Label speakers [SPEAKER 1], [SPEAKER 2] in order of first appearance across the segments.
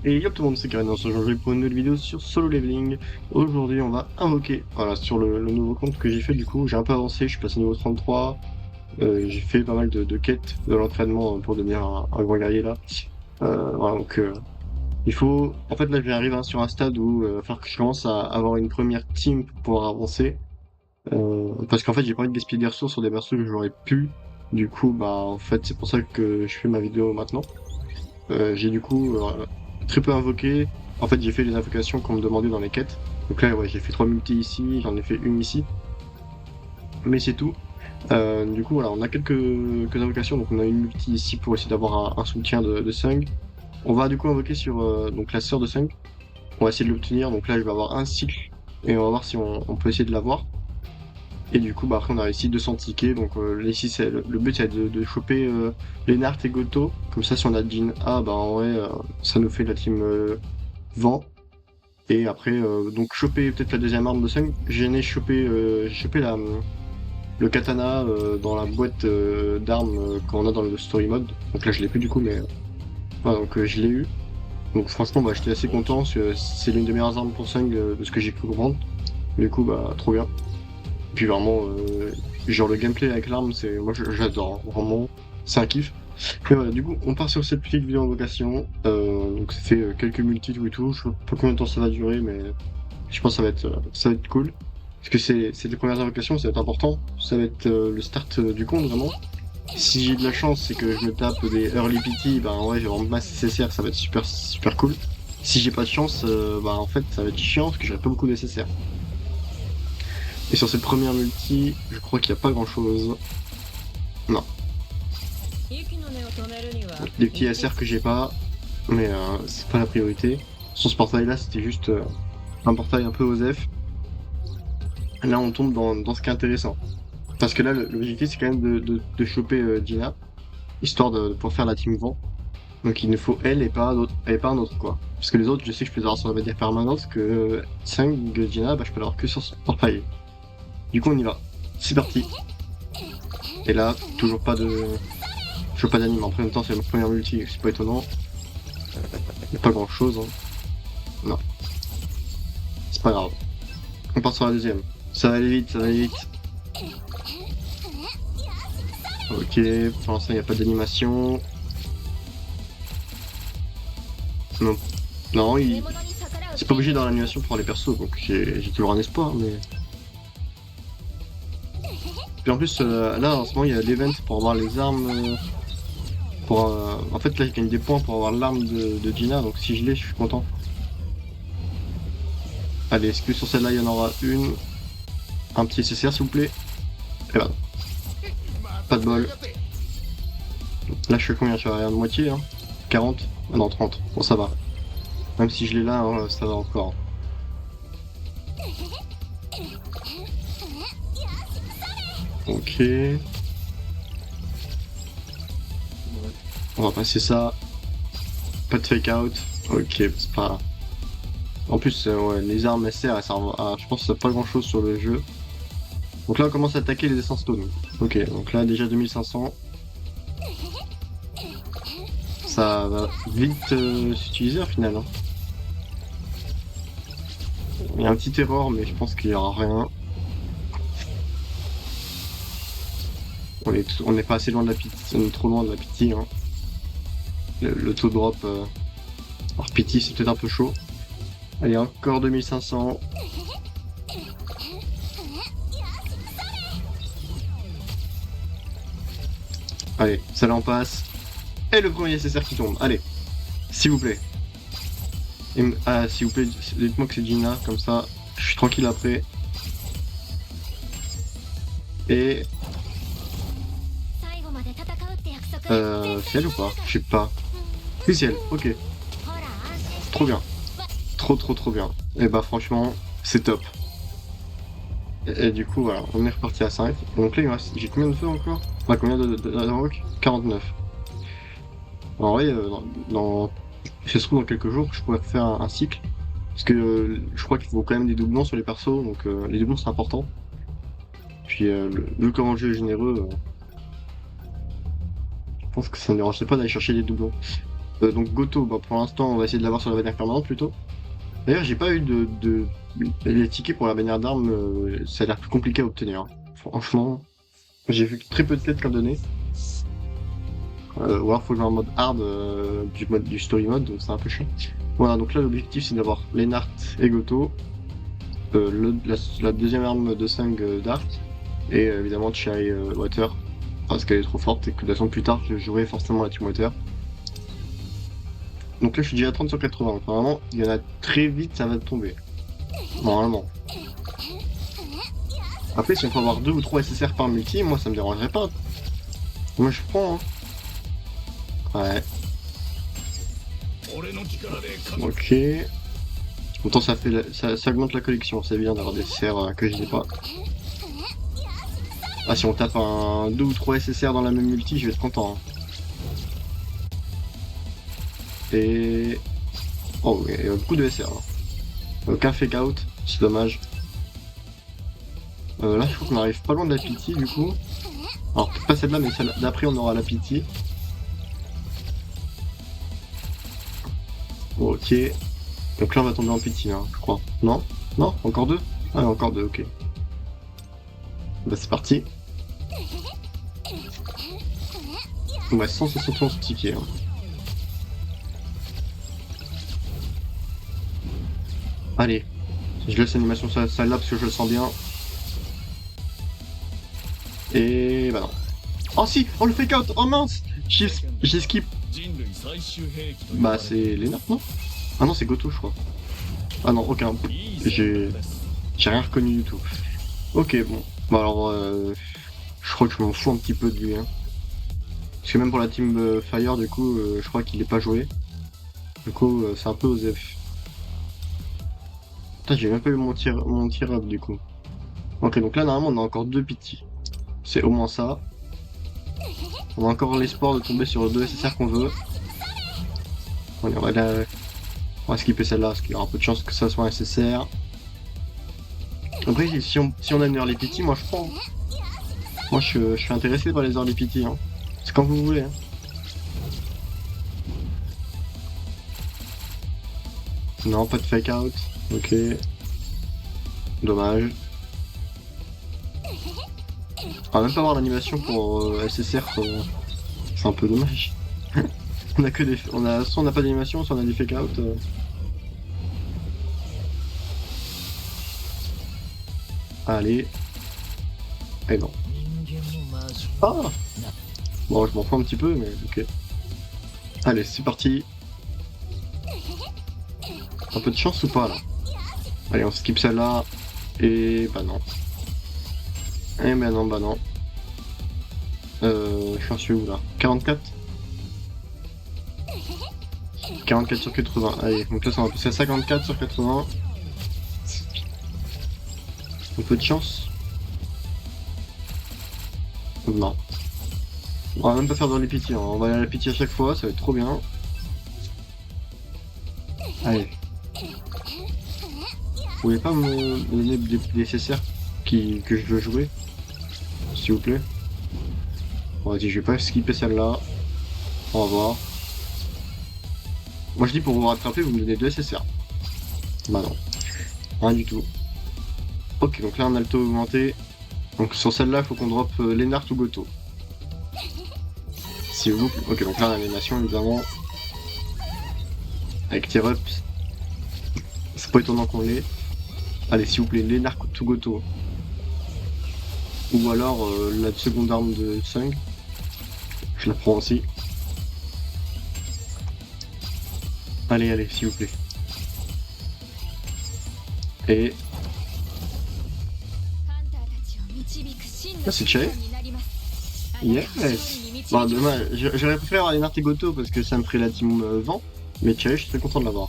[SPEAKER 1] Et yop tout le monde, c'est Karen, on se rejoint pour une nouvelle vidéo sur Solo Leveling. Aujourd'hui on va invoquer, voilà, sur le nouveau compte que j'ai fait du coup, j'ai un peu avancé, je suis passé niveau 33, j'ai fait pas mal de quêtes de l'entraînement pour devenir un grand guerrier là. Voilà, donc il faut, en fait là j'arrive sur un stade où il va falloir que je commence à avoir une première team pour pouvoir avancer. Parce qu'en fait j'ai pas envie de gaspiller des ressources sur des persos que j'aurais pu. Du coup bah en fait c'est pour ça que je fais ma vidéo maintenant. J'ai du coup très peu invoqué. En fait, j'ai fait les invocations qu'on me demandait dans les quêtes. Donc là, ouais, j'ai fait 3 multis ici, j'en ai fait une ici, mais c'est tout. Du coup, voilà, on a quelques invocations. Donc on a une multi ici pour essayer d'avoir un soutien de Sung. On va du coup invoquer sur donc la sœur de Sung. On va essayer de l'obtenir. Donc là, je vais avoir un cycle et on va voir si on peut essayer de l'avoir. Et du coup, bah, après, on a réussi 200 tickets. Donc là, ici, le but, c'est de choper Lennart et Goto. Comme ça, si on a Jin A, bah en vrai, ça nous fait la team vent. Et après, donc choper peut-être la deuxième arme de Sung. J'ai chopé le katana dans la boîte d'armes qu'on a dans le story mode. Donc là, je l'ai plus du coup, mais voilà, donc je l'ai eu. Donc franchement, bah, j'étais assez content, parce que c'est l'une des meilleures armes pour Sung de ce que j'ai pu comprendre. Du coup, bah, trop bien. Puis vraiment, genre le gameplay avec l'arme, j'adore, hein. Vraiment, c'est un kiff. Et voilà, du coup, on part sur cette petite vidéo invocation. Donc ça fait quelques multis tout et tout. Je sais pas combien de temps ça va durer, mais je pense que ça va être cool. Parce que c'est les premières invocations, ça va être important. Ça va être le start du compte, vraiment. Si j'ai de la chance, c'est que je me tape des early PT, bah en vrai, j'ai vraiment masse SSR, ça va être super, super cool. Si j'ai pas de chance, bah en fait, ça va être chiant parce que j'aurai pas beaucoup de SSR. Et sur cette première multi, je crois qu'il n'y a pas grand chose. Non. Des petits SR que j'ai pas, mais c'est pas la priorité. Sur ce portail là, c'était juste un portail un peu OSEF. Là, on tombe dans ce qui est intéressant. Parce que là, l'objectif, c'est quand même de choper Gina, histoire de pouvoir faire la team vent. Donc il nous faut elle et pas un autre, quoi. Parce que les autres, je sais que je peux les avoir sur la manière permanente, que 5 Gina, bah, je peux l'avoir que sur ce portail. Du coup, on y va. C'est parti. Et là, toujours pas d'anime. En même temps, c'est ma première multi, c'est pas étonnant. Y a pas grand chose, hein. Non, c'est pas grave. On part sur la deuxième. Ça va aller vite, ça va aller vite. Ok, pour l'instant, il n'y a pas d'animation. Non, non, c'est pas obligé dans l'animation pour les persos, donc j'ai toujours un espoir, mais... Puis en plus, là, en ce moment, il y a l'event pour avoir les armes... En fait, là, je gagne des points pour avoir l'arme de Gina, donc si je l'ai, je suis content. Allez, est-ce que sur celle-là, il y en aura une? Un petit SSR, s'il vous plaît. Et bah, pas de bol. Là, je suis combien? Je suis à la moitié, hein? 40? Ah non, 30. Bon, ça va. Même si je l'ai là, hein, ça va encore. Ok. On va passer ça. Pas de fake out. Ok, c'est pas grave. En plus, ouais, les armes SR, elles servent je pense pas grand chose sur le jeu. Donc là, on commence à attaquer les Essence Stones. Ok, donc là, déjà 2500. Ça va vite s'utiliser au final, hein. Il y a un petit erreur, mais je pense qu'il y aura rien. On est pas assez loin de la pitié, on est trop loin de la pitié, hein. Le taux de drop alors pitié, c'est peut-être un peu chaud. Allez, encore 2500. Allez, ça là en passe. Et le premier SSR qui tombe. Allez, s'il vous plaît. Ah, s'il vous plaît, dites-moi que c'est Gina, comme ça, je suis tranquille après. Et... c'est elle ou pas? Je sais pas. Oui, c'est elle, ok. Trop bien. Trop bien. Et bah franchement, c'est top. Et du coup, voilà, on est reparti à 5. Donc là, j'ai combien de feux encore? Enfin, combien de rock? 49. En vrai, si ça se trouve, dans quelques jours, je pourrais faire un cycle. Parce que je crois qu'il faut quand même des doublons sur les persos, donc les doublons c'est important. Puis vu comment le jeu est généreux, je pense que ça ne dérangerait pas d'aller chercher des doublons. Donc Goto, bah, pour l'instant, on va essayer de l'avoir sur la bannière permanente plutôt. D'ailleurs, j'ai pas eu les tickets pour la bannière d'armes, ça a l'air plus compliqué à obtenir, hein. Franchement, j'ai vu très peu de quêtes qu'à donner. Ou alors faut jouer en mode hard du story mode, donc c'est un peu chiant. Voilà, donc là l'objectif c'est d'avoir Lennart et Goto, la deuxième arme de 5 d'Art, et évidemment Chai Water, parce qu'elle est trop forte et que de toute façon plus tard je jouerai forcément la Team Water. Donc là je suis déjà à 30 sur 80, donc normalement il y en a très vite ça va tomber. Normalement. Après si on peut avoir 2 ou 3 SSR par multi, moi ça me dérangerait pas. Moi je prends, hein. Ouais. Ok. Pourtant ça fait ça augmente la collection, c'est bien d'avoir des SSR que je n'ai pas. Ah si on tape un 2 ou 3 SSR dans la même multi, je vais être content, hein. Et... Oh, il y a beaucoup de SR, hein. Aucun fake out, c'est dommage. Là je crois qu'on arrive pas loin de la pity du coup. Alors peut-être pas celle-là, mais celle d'après on aura la pity. Ok. Donc là on va tomber en pity, hein, je crois. Non? Non? Encore deux? Ah encore deux, ok. Bah c'est parti. Ouais, 171 tickets, hein. Allez, je laisse l'animation sur celle-là parce que je le sens bien. Et bah non. Oh si! Oh le fake out! Oh mince! J'ai skip. Bah c'est Lennart, non? Ah non c'est Goto je crois. Ah non, aucun. J'ai rien reconnu du tout. Ok bon. Bah alors je crois que je m'en fous un petit peu de lui, hein. Parce que même pour la team Fire du coup je crois qu'il est pas joué. Du coup c'est un peu osef. Putain j'ai même pas eu mon tir up du coup. Ok donc là normalement on a encore deux pity. C'est au moins ça. On a encore l'espoir de tomber sur 2 SSR qu'on veut. Allez, on va skipper celle-là, parce qu'il y aura un peu de chance que ça soit un SSR. Après, si on a une early pity, moi je prends. Moi je suis intéressé par les early pity, hein. C'est quand vous voulez, hein. Non, pas de fake out. Ok. Dommage. On va même pas avoir l'animation pour SSR, c'est un peu dommage. On a que des. Soit on n'a pas d'animation, soit on a des fake out. Allez. Et non. Ah! Bon, je m'en fous un petit peu, mais ok. Allez, c'est parti. Un peu de chance ou pas là? Allez, on skip celle-là. Et bah non. Et bah non, bah non. Je suis où là? 44? 44 sur 80. Allez, donc là ça va passer à 54 sur 80. Un peu de chance? Non. On va même pas faire dans les pitiés, hein. On va aller à la pitié à chaque fois, ça va être trop bien. Allez. Vous pouvez pas me donner des CSR que je veux jouer? S'il vous plaît. Bon, vas-y, je vais pas skipper celle-là. On va voir. Moi je dis pour vous rattraper, vous me donnez 2 SSR. Bah non. Rien du tout. Ok, donc là on a le taux augmenté. Donc sur celle-là, il faut qu'on drop Lennart ou Goto. S'il vous plaît. Ok, donc là l'animation évidemment. Avec tier up. C'est pas étonnant qu'on l'ait. Allez, s'il vous plaît, Lennart ou Goto. Ou alors la seconde arme de Sung. Je la prends aussi. Allez, allez, s'il vous plaît. Et... Ah, c'est Chai. Yes. Bon, dommage. J'aurais préféré avoir Lennart et Goto parce que ça me ferait la team vent. Mais Chai, je suis très content de l'avoir.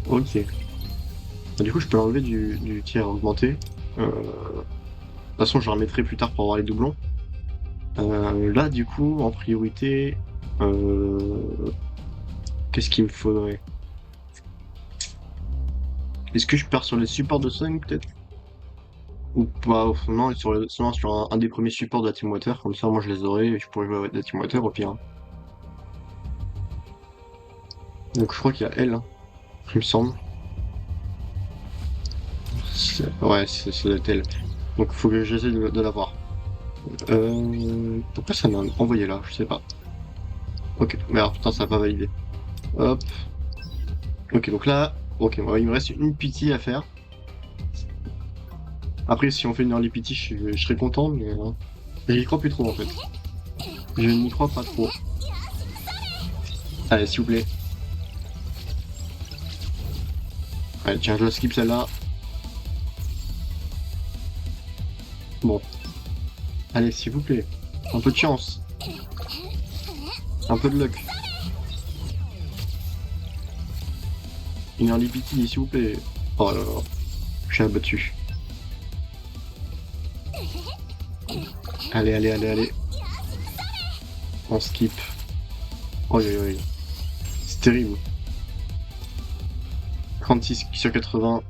[SPEAKER 1] Ok. Bah, du coup, je peux l'enlever du tiers augmenté. De toute façon, je le remettrai plus tard pour avoir les doublons. Là, du coup, en priorité, qu'est-ce qu'il me faudrait? Est-ce que je pars sur les supports de Sonic, peut-être? Ou pas, non, sur un des premiers supports de la Team Water, comme ça, moi je les aurai et je pourrais jouer avec la Team Water au pire. Donc je crois qu'il y a elle, hein, il me semble. Ouais, ça doit être elle. Donc faut que j'essaie de la voir. Pourquoi ça m'a envoyé là? Je sais pas. Ok, mais alors putain, ça a pas validé. Hop. Ok, donc là, ok, ouais, il me reste une pity à faire. Après, si on fait une early pity, je serais content, mais j'y crois plus trop en fait. Je n'y crois pas trop. Allez, s'il vous plaît. Allez, tiens, je la skip celle-là. Bon. Allez, s'il vous plaît. Un peu de chance. Un peu de luck. Une early pity, s'il vous plaît. Oh là là. Je suis abattu. Allez, allez, allez, allez. On skip. Oh, oui, oui. C'est terrible. 36 sur 80.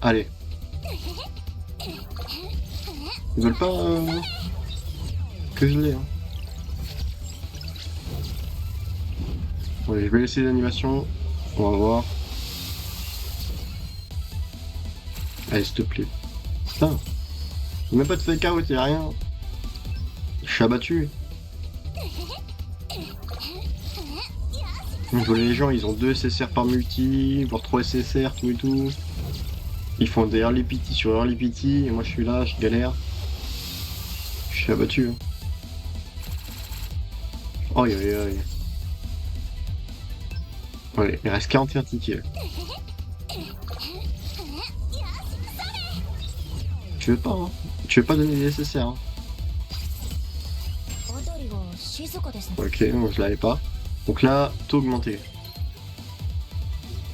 [SPEAKER 1] Allez. Ils veulent pas que je l'ai. Hein. Ouais, je vais laisser l'animation. On va voir. Allez, s'il te plaît. Putain. Même pas de fake out, y'a rien. Je suis abattu. Je vois les gens, ils ont 2 SSR par multi, voire 3 SSR, tout et tout. Ils font des early pity sur early pity, et moi je suis là, je galère. Je suis abattu. Hein. Aïe aïe aïe. Ouais, il reste 41 tickets. Tu veux pas, hein? Tu veux pas donner des SSR, hein? Ok, donc je l'avais pas. Donc là, taux augmenté.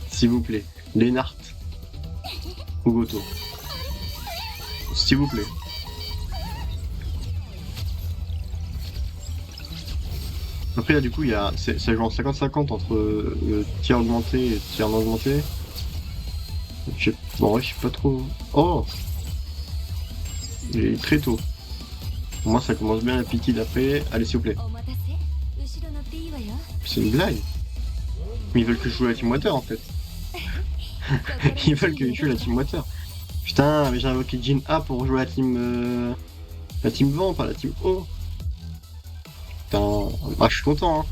[SPEAKER 1] S'il vous plaît. Lennart. Ou Goto. S'il vous plaît. Après là du coup il y a. Ça joue en 50-50 entre le tir augmenté et le tir non augmenté. Bon ouais je sais pas trop. Oh. Il est très tôt. Pour moi ça commence bien la pitié d'après. Allez s'il vous plaît. C'est une blague. Mais ils veulent que je joue la Team Water en fait. Ils veulent que je joue la Team Water. Putain, mais j'ai invoqué Jin A pour jouer la Team Vent, pas la Team O. Putain. Ah, je suis content, hein.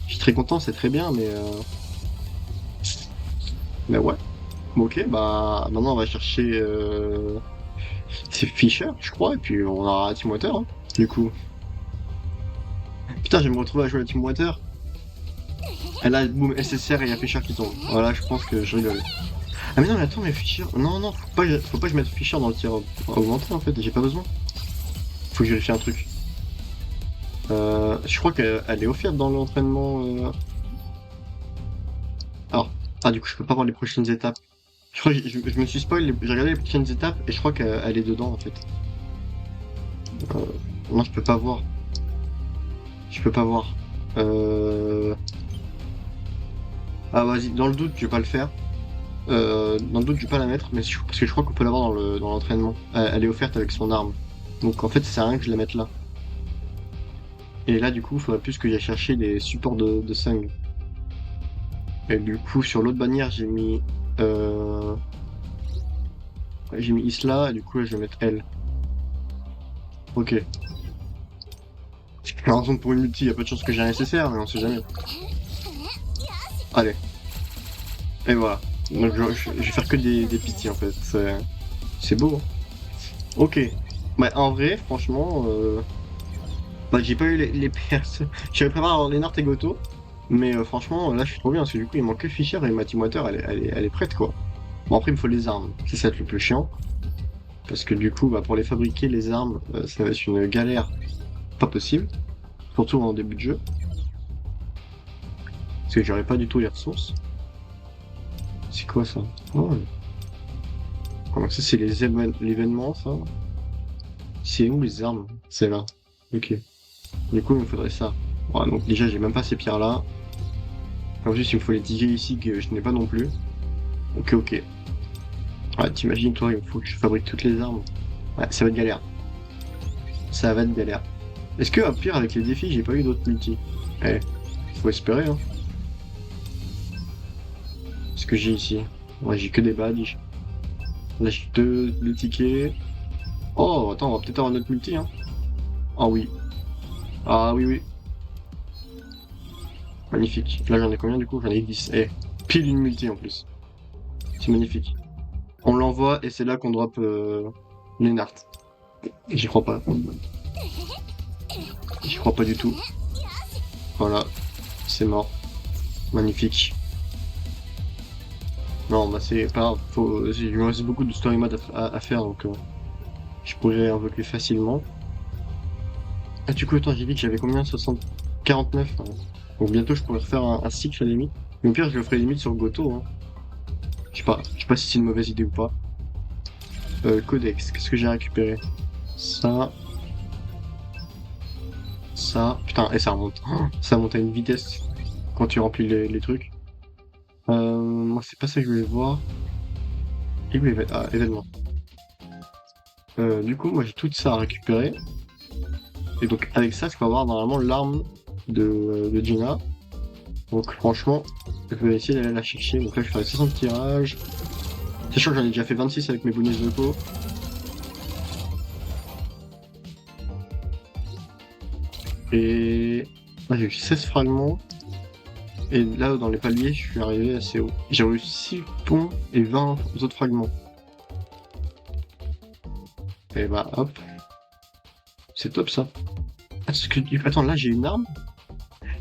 [SPEAKER 1] Je suis très content, c'est très bien, mais. Mais ouais. Bon, ok, bah. Maintenant, on va chercher. C'est Fisher, je crois, et puis on aura la Team Water, hein, du coup. Putain, je vais me retrouver à jouer la Team Water. Et là, boum, SSR et il y a Fisher qui tombe. Voilà, je pense que je rigole. Ah mais non mais attends mais Fisher... Non non faut pas que je mette Fisher dans le tir augmenté en fait, j'ai pas besoin. Faut que je vérifie un truc. Je crois qu'elle est offerte dans l'entraînement... Alors, du coup je peux pas voir les prochaines étapes. Je crois que je me suis spoil, j'ai regardé les prochaines étapes et je crois qu'elle est dedans en fait. Non je peux pas voir. Je peux pas voir. Ah vas-y, dans le doute je vais pas le faire. Dans le doute, je vais pas la mettre, mais parce que je crois qu'on peut l'avoir dans l'entraînement. Elle est offerte avec son arme. Donc en fait, ça sert à rien que je la mette là. Et là, du coup, il faudrait plus que j'aille chercher des supports de Sung. Et du coup, sur l'autre bannière, j'ai mis Isla, et du coup, là, je vais mettre elle. Ok. Par exemple, pour une multi, il y a peu de chances que j'ai un SSR, mais on sait jamais. Allez. Et voilà. Donc je vais faire que des pitiés en fait. C'est beau. Hein. Ok. Bah en vrai, franchement, bah, j'ai pas eu les pertes. J'avais préparé avoir Lennart et Goto. Mais franchement, là je suis trop bien parce que du coup il manque que Fischer et ma Team Water elle est prête quoi. Bon après il me faut les armes, c'est ça le plus chiant. Parce que du coup bah, pour les fabriquer les armes, ça va être une galère pas possible. Surtout en début de jeu. Parce que j'aurais pas du tout les ressources. C'est quoi ça? Oh. Comment ça c'est l'événement ça? C'est où les armes? C'est là. Ok. Du coup il me faudrait ça. Voilà, donc déjà j'ai même pas ces pierres là. En plus il me faut les tickets ici que je n'ai pas non plus. Ok ok. Ouais t'imagines toi il faut que je fabrique toutes les armes. Ouais ça va être galère. Ça va être galère. Est-ce que à pire avec les défis j'ai pas eu d'autres multi? Eh, faut espérer hein. que j'ai ici? Ouais, j'ai que des badges. Là, j'ai deux tickets. Oh, attends, on va peut-être avoir notre multi, hein. Ah oui. Ah oui, oui. Magnifique. Là, j'en ai combien du coup? J'en ai 10. Eh, pile une multi en plus. C'est magnifique. On l'envoie et c'est là qu'on drop Lennart. J'y crois pas. J'y crois pas du tout. Voilà, c'est mort. Magnifique. Non, bah c'est pas grave. Il me reste beaucoup de story mode à faire, donc je pourrais invoquer facilement. Ah, du coup, attends, j'ai dit que j'avais combien? 49. Hein. Donc bientôt, je pourrais refaire un cycle à la limite. Mais au pire, je le ferai limite sur Goto. Hein. Je sais pas si c'est une mauvaise idée ou pas. Codex, qu'est-ce que j'ai récupéré? Ça, ça. Putain, et ça remonte. Oh, ça monte à une vitesse quand tu remplis les trucs. Moi, c'est pas ça que je voulais voir. Et oui, événement. Du coup, moi, j'ai tout ça à récupérer. Et donc, avec ça, je peux avoir normalement l'arme de Gina. Donc, franchement, je vais essayer d'aller la chercher. Donc là, je ferai 60 tirages. Sachant que j'en ai déjà fait 26 avec mes bonus vocaux. Et là, j'ai eu 16 fragments. Et là, dans les paliers, je suis arrivé assez haut. J'ai eu 6 ponts et 20 autres fragments. Et bah, hop. C'est top, ça. Attends, là, j'ai une arme.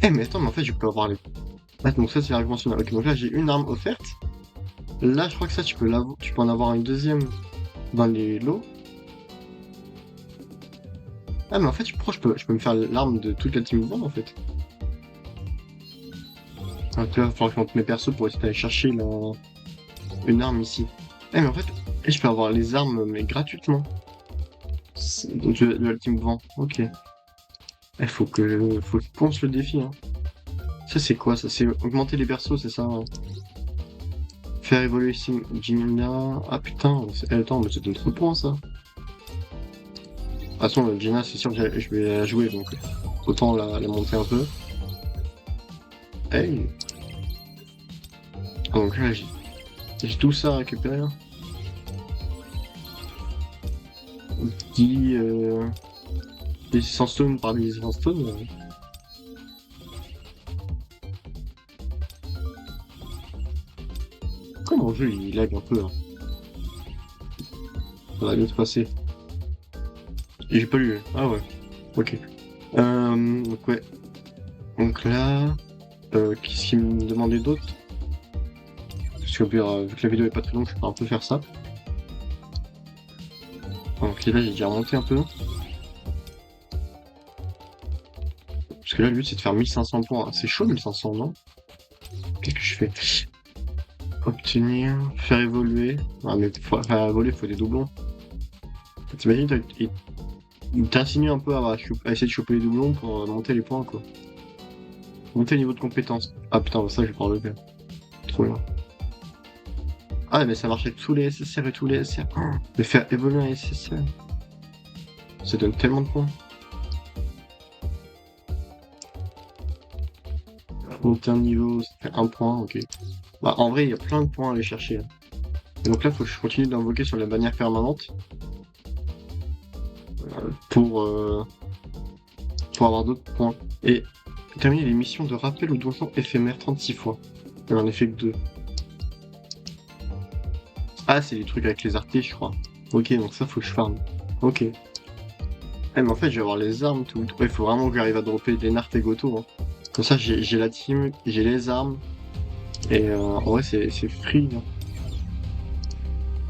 [SPEAKER 1] Eh, mais attends, mais en fait, je peux avoir les... Ah, donc ça, c'est l'argument conventionnel. Ok, donc là, j'ai une arme offerte. Là, je crois que ça, tu peux en avoir une deuxième dans les lots. Ah, mais en fait, je peux me faire l'arme de toute la team Bond, en fait. Donc là, il va falloir que je monte mes persos pour essayer d'aller chercher une arme ici. Eh, mais en fait, je peux avoir les armes, mais gratuitement. De la team Vent. Ok. Faut que je ponce le défi, hein. Ça, c'est quoi, ça? C'est augmenter les persos, c'est ça, hein. Faire évoluer Gina. Ah putain, attends, mais ça donne trop de points, ça. De toute façon, Gina, c'est sûr que je vais la jouer, donc autant la monter un peu. Hey! Donc là, j'ai tout ça à récupérer. Hein. 10, 100 stones par 100 stones. Comment le jeu il lag un peu, hein. Ça va bien se passer. Et j'ai pas lu. Ah ouais. Ok. Donc ouais. Donc là, qu'est-ce qu'il me demandait d'autre? Parce que vu que la vidéo est pas très longue, je peux un peu faire ça. Donc là, j'ai déjà remonté un peu. Parce que là, le but, c'est de faire 1500 points. C'est chaud, 1500, non? Qu'est-ce que je fais? Obtenir, faire évoluer. Ah, mais pour faire évoluer, il faut des doublons. T'imagines, il t'insinue un peu à essayer de choper les doublons pour monter les points, quoi. Monter le niveau de compétence. Ah putain, ça, je vais pouvoir le faire. Trop bien. Ah, mais ça marche avec tous les SSR et tous les SR. Oh, mais faire évoluer un SSR. Ça donne tellement de points. Monter un niveau, ça fait 1 point, ok. Bah, en vrai, il y a plein de points à aller chercher. Hein. Et donc là, faut que je continue d'invoquer sur la bannière permanente. Pour, pour avoir d'autres points. Et terminer les missions de rappel ou donjon éphémère 36 fois. Il en a fait que 2. Ah, c'est les trucs avec les artés, je crois. Ok, donc ça, faut que je farme. Ok. Eh, mais en fait, je vais avoir les armes, tout. Il faut vraiment que j'arrive à dropper des Nart et Goto. Hein. Comme ça, j'ai la team, j'ai les armes. Et en vrai, c'est free. Hein.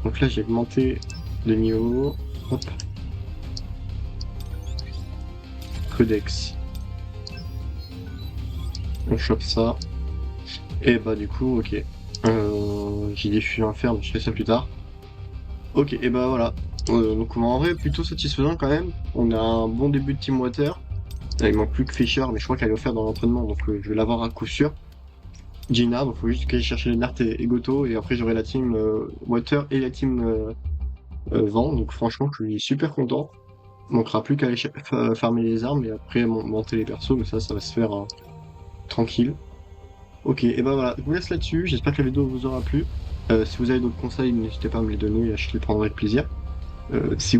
[SPEAKER 1] Donc là, j'ai augmenté le niveau. Hop. Codex. On chope ça. Et bah du coup, ok. J'ai des fûts infermes, je fais ça plus tard. Ok, et bah voilà. Donc en vrai, plutôt satisfaisant quand même. On a un bon début de Team Water. Il manque plus que Fisher, mais je crois qu'elle est offerte dans l'entraînement, donc je vais l'avoir à coup sûr. Gina, donc faut juste que j'aille chercher les Nart et Goto, et après j'aurai la Team Water et la Team Vent, donc franchement je suis super content. Il manquera plus qu'à aller farmer les armes et après monter les persos, mais ça va se faire tranquille. Ok, et ben voilà, je vous laisse là-dessus. J'espère que la vidéo vous aura plu. Si vous avez d'autres conseils, n'hésitez pas à me les donner, je les prendrai avec plaisir. Si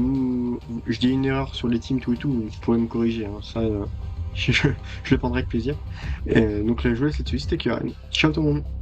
[SPEAKER 1] je dis une erreur sur les teams, tout et tout, vous pouvez me corriger, hein. Ça, je le prendrai avec plaisir. Donc là, je vous laisse là-dessus. C'était Kieran. Ciao tout le monde.